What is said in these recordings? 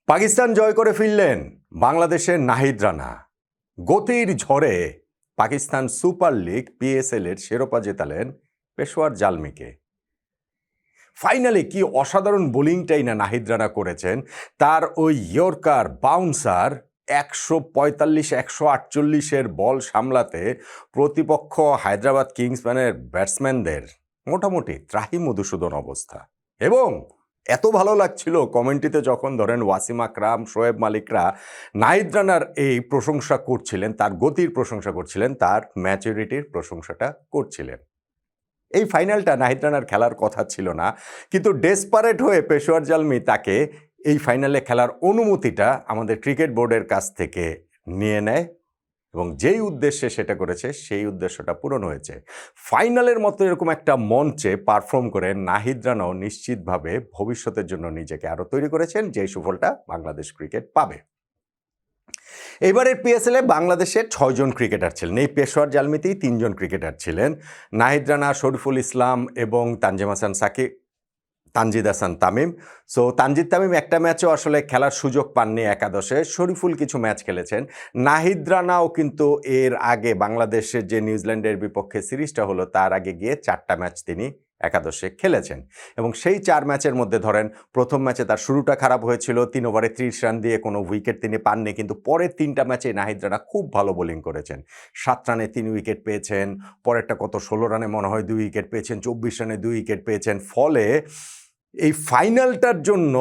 পাকিস্তান জয় করে ফিরলেন বাংলাদেশের নাহিদ রানা। গতির ঝড়ে পাকিস্তান সুপার লিগ পিএসএল এর শিরোপা জেতালেন পেশোয়ার জালমিকে। ফাইনালে কি অসাধারণ বোলিংটাই না নাহিদ রানা করেছেন। তার ওই ইয়র্কার বাউন্সার 145-148 বল সামলাতে প্রতিপক্ষ হায়দ্রাবাদ কিংসম্যানের ব্যাটসম্যানদের মোটামুটি ত্রাহি মধুসূদন অবস্থা। এবং এত ভালো লাগছিল কমেন্ট্রিতে যখন ধরেন ওয়াসিম আকরাম, শোয়েব মালিকরা নাহিদ রানার এই প্রশংসা করছিলেন, তার গতির প্রশংসা করছিলেন, তার ম্যাচুরিটির প্রশংসাটা করছিলেন। এই ফাইনালটা নাহিদ রানার খেলার কথা ছিল না, কিন্তু ডেসপারেট হয়ে পেশোয়ার জালমি তাকে এই ফাইনালে খেলার অনুমতিটা আমাদের ক্রিকেট বোর্ডের কাছ থেকে নিয়ে নেয় এবং যেই উদ্দেশ্যে সেটা করেছে সেই উদ্দেশ্যটা পূরণ হয়েছে। ফাইনালের মতো এরকম একটা মঞ্চে পারফর্ম করে নাহিদ রানাও নিশ্চিতভাবে ভবিষ্যতের জন্য নিজেকে আরও তৈরি করেছেন, যেই সুফলটা বাংলাদেশ ক্রিকেট পাবে। এবারের পিএসএলে বাংলাদেশের 6 জন ক্রিকেটার ছিলেন। এই পেশোয়ার জালমিতেই 3 জন ক্রিকেটার ছিলেন, নাহিদ রানা, শরীফুল ইসলাম এবং তানজিদ হাসান তামিম। সো তানজিদ তামিম একটা ম্যাচও আসলে খেলার সুযোগ পাননি একাদশে। শরীফুল কিছু ম্যাচ খেলেছেন। নাহিদ রানাও কিন্তু এর আগে বাংলাদেশের যে নিউজিল্যান্ডের বিপক্ষে সিরিজটা হলো তার আগে গিয়ে 4টা ম্যাচ তিনি একাদশে খেলেছেন এবং সেই 4 ম্যাচের মধ্যে ধরেন প্রথম ম্যাচে তার শুরুটা খারাপ হয়েছিল, 3 ওভারে 30 রান দিয়ে কোনো উইকেট তিনি পাননি, কিন্তু পরের 3টা ম্যাচে নাহিদ রানা খুব ভালো বোলিং করেছেন। 7 রানে 3 উইকেট পেয়েছেন, পরেরটা কত 16 রানে মনে হয় 2 উইকেট পেয়েছেন, 24 রানে 2 উইকেট পেয়েছেন। ফলে এই ফাইনালটার জন্য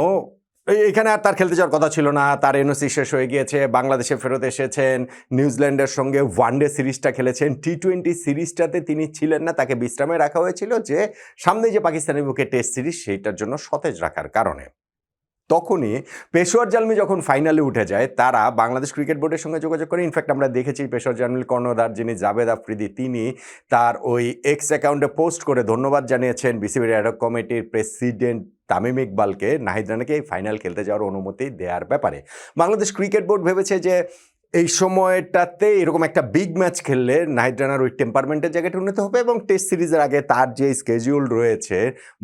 এখানে আর তার খেলতে যাওয়ার কথা ছিল না, তার এনওসি শেষ হয়ে গিয়েছে, বাংলাদেশে ফেরত এসেছেন, নিউজিল্যান্ডের সঙ্গে ওয়ানডে সিরিজটা খেলেছেন, টি-20 সিরিজটাতে তিনি ছিলেন না, তাকে বিশ্রামে রাখা হয়েছিল যে সামনে যে পাকিস্তানের বিপক্ষে টেস্ট সিরিজ সেইটার জন্য সতেজ রাখার কারণে। তখনই পেশোয়ার জালমি যখন ফাইনালে উঠে যায়, তারা বাংলাদেশ ক্রিকেট বোর্ডের সঙ্গে যোগাযোগ করে। ইনফ্যাক্ট আমরা দেখেছি পেশোয়ার জালমির কর্ণধার যিনি জাভেদ আফ্রিদি, তিনি তার ওই এক্স অ্যাকাউন্টে পোস্ট করে ধন্যবাদ জানিয়েছেন বিসিবির অ্যাডহক কমিটির প্রেসিডেন্ট তামিম ইকবালকে নাহিদ রানাকে এই ফাইনাল খেলতে যাওয়ার অনুমতি দেওয়ার ব্যাপারে। বাংলাদেশ ক্রিকেট বোর্ড ভেবেছে যে এই সময়টাতে এরকম একটা বিগ ম্যাচ খেললে নাহিদ রানার ওই টেম্পারমেন্টের জায়গাটা উন্নত হবে এবং টেস্ট সিরিজের আগে তার যে স্কেডিউল রয়েছে,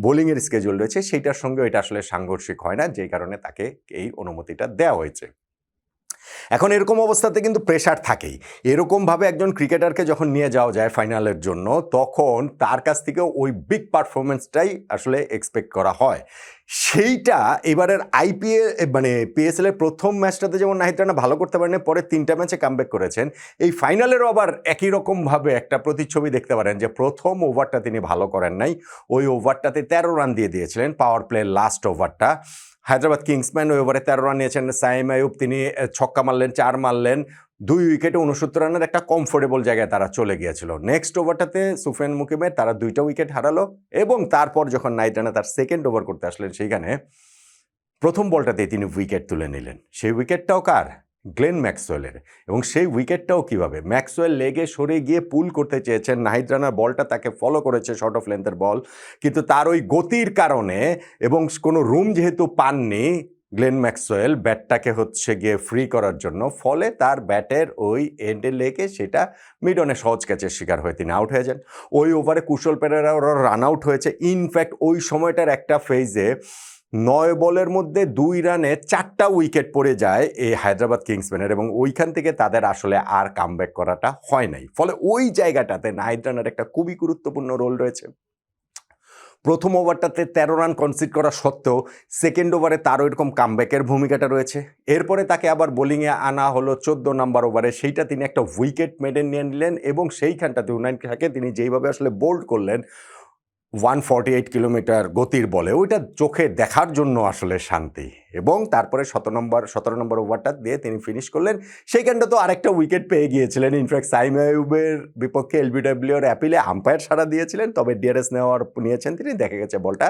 বোলিংয়ের স্কেডিউল রয়েছে, সেইটার সঙ্গে এটা আসলে সাংঘর্ষিক হয় না, যেই কারণে তাকে এই অনুমতিটা দেওয়া হয়েছে। এখন এরকম অবস্থাতে কিন্তু প্রেশার থাকেই। এরকমভাবে একজন ক্রিকেটারকে যখন নিয়ে যাওয়া যায় ফাইনালের জন্য, তখন তার কাছ থেকে ওই বিগ পারফরমেন্সটাই আসলে এক্সপেক্ট করা হয়। সেইটা এবারের পিএসএল এর প্রথম ম্যাচটাতে যেমন নাহিদ রানা ভালো করতে পারেন, পরে 3টা ম্যাচে কামব্যাক করেছেন। এই ফাইনালেরও আবার একই রকমভাবে একটা প্রতিচ্ছবি দেখতে পারেন যে প্রথম ওভারটা তিনি ভালো করেন নাই, ওই ওভারটাতে 13 রান দিয়ে দিয়েছিলেন, পাওয়ার প্লে লাস্ট ওভারটা। হায়দ্রাবাদ কিংসম্যান ওই ওভারে 13 রান নিয়েছেন, সাইম আইয়ুব তিনি ছক্কা মারলেন, 4 মারলেন, 2 উইকেটে 69 রানের একটা কমফোর্টেবল জায়গায় তারা চলে গিয়েছিল। নেক্সট ওভারটাতে সুফিয়ান মুকিমের তারা 2টা উইকেট হারালো এবং তারপর যখন নাহিদ রানা তার সেকেন্ড ওভার করতে আসলেন, সেইখানে প্রথম বলটাতেই তিনি উইকেট তুলে নিলেন। সেই উইকেটটাও কার? গ্লেন ম্যাক্সওয়েলের। এবং সেই উইকেটটাও কিভাবে ম্যাক্সওয়েল লেগে সরে গিয়ে পুল করতে চেয়েছেন, নাহিদ রানার বলটা তাকে ফলো করেছে, শর্ট অফ লেন্থের বল, কিন্তু তার ওই গতির কারণে এবং কোনো রুম যেহেতু পাননি গ্লেন ম্যাক্সওয়েল ব্যাটটাকে গিয়ে ফ্রি করার জন্য, ফলে তার ব্যাটের ওই এন্ডে লেগে সেটা মিডনে সহজ ক্যাচের শিকার হয়ে তিনি আউট হয়ে যান। ওই ওভারে কুশল পেরেরা ওরা রান আউট হয়েছে। ইনফ্যাক্ট ওই সময়টার একটা ফেজে 9 বলের মধ্যে 2 রানে 4টা উইকেট পড়ে যায় এই হায়দ্রাবাদ কিংসম্যানের এবং ওইখান থেকে তাদের আসলে আর কামব্যাক করাটা হয় নাই। ফলে ওই জায়গাটাতে নাহিদ রানার একটা খুবই গুরুত্বপূর্ণ রোল রয়েছে। প্রথম ওভারটাতে 13 রান কনসিড করা সত্ত্বেও সেকেন্ড ওভারে তারও এরকম কামব্যাকের ভূমিকাটা রয়েছে। এরপরে তাকে আবার বোলিংয়ে আনা হলো 14 নম্বর ওভারে, সেইটা তিনি একটা উইকেট মেডেন নিয়ে নিলেন এবং সেইখানটাতে উনায়ন শাহকে তিনি যেইভাবে আসলে বোল্ড করলেন 148 কিলোমিটার গতির বলে, ওইটা চোখে দেখার জন্য আসলে শান্তি। এবং তারপরে 17 নম্বর ওভারটা দিয়ে তিনি ফিনিশ করলেন। সেইখানটা তো আরেকটা উইকেট পেয়ে গিয়েছিলেন। ইনফ্যাক্ট সাইম আইয়ুবের বিপক্ষে এলবিডব্লিউর অ্যাপিলে আম্পায়ার সাড়া দিয়েছিলেন, তবে ডিআরএস নিয়েছেন তিনি, দেখা গেছে বলটা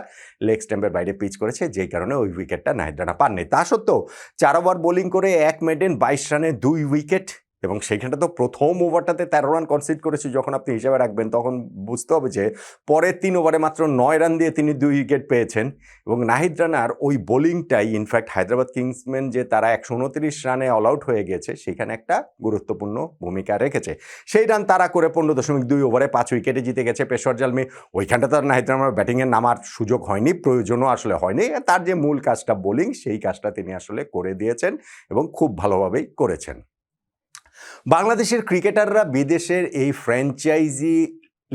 লেগ স্ট্যাম্পের বাইরে পিচ করেছে, যেই কারণে ওই উইকেটটা নাহিদ রানা পাননি। তা সত্ত্বেও 4 ওভার বোলিং করে 1 মেডেন 22 রানে 2 উইকেট এবং সেইখানটা তো প্রথম ওভারটাতে 13 রান কনসিড করেছে, যখন আপনি হিসাবে রাখবেন তখন বুঝতে হবে যে পরের 3 ওভারে মাত্র 9 রান দিয়ে তিনি 2 উইকেট পেয়েছেন। এবং নাহিদ রানার ওই বোলিংটাই ইনফ্যাক্ট হায়দ্রাবাদ কিংসম্যান যে তারা 129 রানে অল আউট হয়ে গেছে সেখানে একটা গুরুত্বপূর্ণ ভূমিকা রেখেছে। সেই রান তারা করে 15.2 ওভারে 5 উইকেটে জিতে গেছে পেশোয়ার জালমি। ওইখানটা তো আর নাহিদ রানার ব্যাটিংয়ে নামার সুযোগ হয়নি, প্রয়োজনও আসলে হয়নি। তার যে মূল কাজটা বোলিং, সেই কাজটা তিনি আসলে করে দিয়েছেন এবং খুব ভালোভাবেই করেছেন। বাংলাদেশের ক্রিকেটাররা বিদেশের এই ফ্র্যাঞ্চাইজি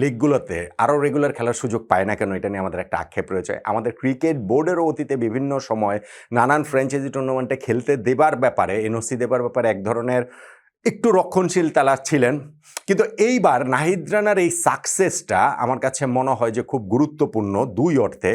লিগগুলোতে আরও রেগুলার খেলার সুযোগ পায় না কেন, এটা নিয়ে আমাদের একটা আক্ষেপ রয়েছে। আমাদের ক্রিকেট বোর্ডেরও অতীতে বিভিন্ন সময় নানান ফ্র্যাঞ্চাইজি টুর্নামেন্টে খেলতে দেবার ব্যাপারে, এনওসি দেবার ব্যাপারে এক ধরনের একটু রক্ষণশীল তারা ছিলেন। কিন্তু এইবার নাহিদ রানার এই সাকসেসটা আমার কাছে মনে হয় যে খুব গুরুত্বপূর্ণ দুই অর্থে।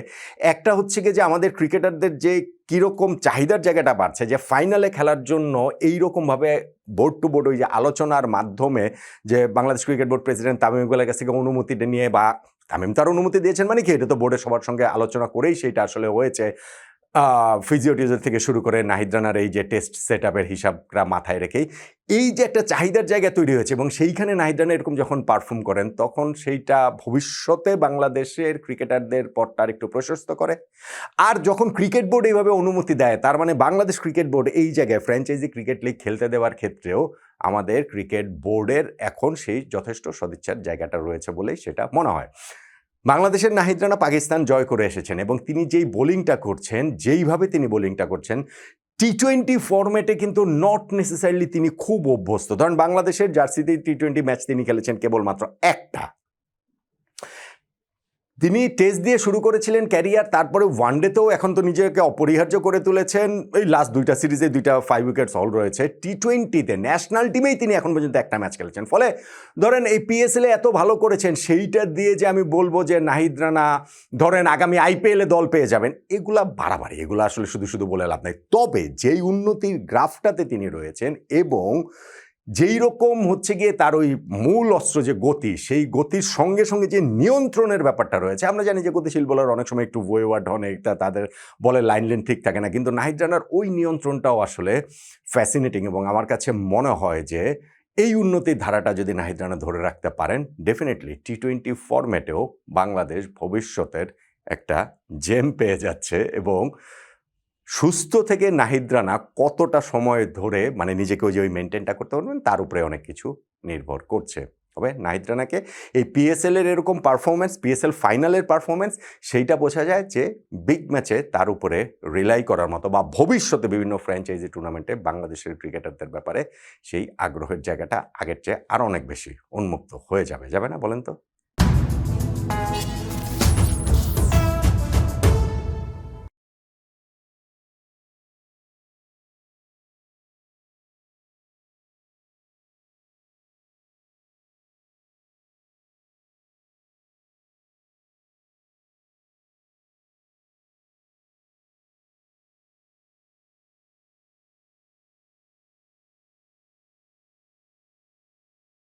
একটা হচ্ছে কি যে আমাদের ক্রিকেটারদের যে কীরকম চাহিদার জায়গাটা বাড়ছে, যে ফাইনালে খেলার জন্য এইরকমভাবে বোর্ড টু বোর্ড ওই যে আলোচনার মাধ্যমে যে Bangladesh cricket board president Tamim ইকবালের কাছ থেকে অনুমতিটা নিয়ে, বা তামিম তার অনুমতি দিয়েছেন মানে কি, এটা তো বোর্ডের সবার সঙ্গে আলোচনা করেই সেইটা আসলে হয়েছে। ফিজিওটিউজার থেকে শুরু করে নাহিদ রানার এই যে টেস্ট সেট আপের হিসাবটা মাথায় রেখেই এই যে একটা চাহিদার জায়গা তৈরি হয়েছে, এবং সেইখানে নাহিদ রানা এরকম যখন পারফর্ম করেন তখন সেইটা ভবিষ্যতে বাংলাদেশের ক্রিকেটারদের পথটা একটু প্রশস্ত করে। আর যখন ক্রিকেট বোর্ড এইভাবে অনুমতি দেয়, তার মানে বাংলাদেশ ক্রিকেট বোর্ড এই জায়গায় ফ্র্যাঞ্চাইজি ক্রিকেট লিগ খেলতে দেওয়ার ক্ষেত্রেও আমাদের ক্রিকেট বোর্ডের এখন সেই যথেষ্ট সদিচ্ছার জায়গাটা রয়েছে বলেই সেটা মনে হয়। বাংলাদেশের নাহিদ রানা পাকিস্তান জয় করে এসেছেন এবং তিনি যেই বোলিংটা করছেন, যেইভাবে তিনি বোলিংটা করছেন, টি-20 ফরম্যাটে কিন্তু নট নেসেসারিলি তিনি খুব অভ্যস্ত। ধরেন বাংলাদেশের জার্সিতে টি-20 ম্যাচ তিনি খেলেছেন কেবলমাত্র একটা। তিনি টেস্ট দিয়ে শুরু করেছিলেন ক্যারিয়ার, তারপরে ওয়ানডেতেও এখন তো নিজেকে অপরিহার্য করে তুলেছেন। এই লাস্ট 2টা সিরিজে 2টা 5 উইকেটস হল রয়েছে। টি-20তে ন্যাশনাল টিমেই তিনি এখন পর্যন্ত একটা ম্যাচ খেলেছেন। ফলে ধরেন এই পিএসএলে এত ভালো করেছেন, সেইটা দিয়ে যে আমি বলবো যে নাহিদ রানা ধরেন আগামী আইপিএলে দল পেয়ে যাবেন, এগুলা বাড়াবাড়ি, এগুলো আসলে শুধু শুধু বলে লাভ নাই। তবে যেই উন্নতির গ্রাফটাতে তিনি রয়েছেন এবং যেই রকম হচ্ছে গিয়ে তার ওই মূল অস্ত্র যে গতি, সেই গতির সঙ্গে সঙ্গে যে নিয়ন্ত্রণের ব্যাপারটা রয়েছে, আমরা জানি যে গতিশীল বলার অনেক সময় একটু ওয়েওয়ার্ড হন, একটা তাদের বলের লাইন ঠিক থাকে না, কিন্তু নাহিদ রানার ওই নিয়ন্ত্রণটাও আসলে ফ্যাসিনেটিং। এবং আমার কাছে মনে হয় যে এই উন্নতির ধারাটা যদি নাহিদ রানা ধরে রাখতে পারেন, ডেফিনেটলি টি-20 ফরম্যাটেও বাংলাদেশ ভবিষ্যতের একটা জেম পেয়ে যাচ্ছে। এবং সুস্থ থেকে নাহিদ রানা কতটা সময় ধরে মানে নিজেকে ওই যে ওই মেনটেনটা করতে পারবেন, তার উপরে অনেক কিছু নির্ভর করছে। তবে নাহিদ রানাকে এই পিএসএলের এরকম পারফরমেন্স, পিএসএল ফাইনালের পারফরমেন্স, সেইটা বোঝা যায় যে বিগ ম্যাচে তার উপরে রিলাই করার মতো, বা ভবিষ্যতে বিভিন্ন ফ্র্যাঞ্চাইজি টুর্নামেন্টে বাংলাদেশের ক্রিকেটারদের ব্যাপারে সেই আগ্রহের জায়গাটা আগের চেয়ে আরও অনেক বেশি উন্মুক্ত হয়ে যাবে, যাবে না বলেন তো?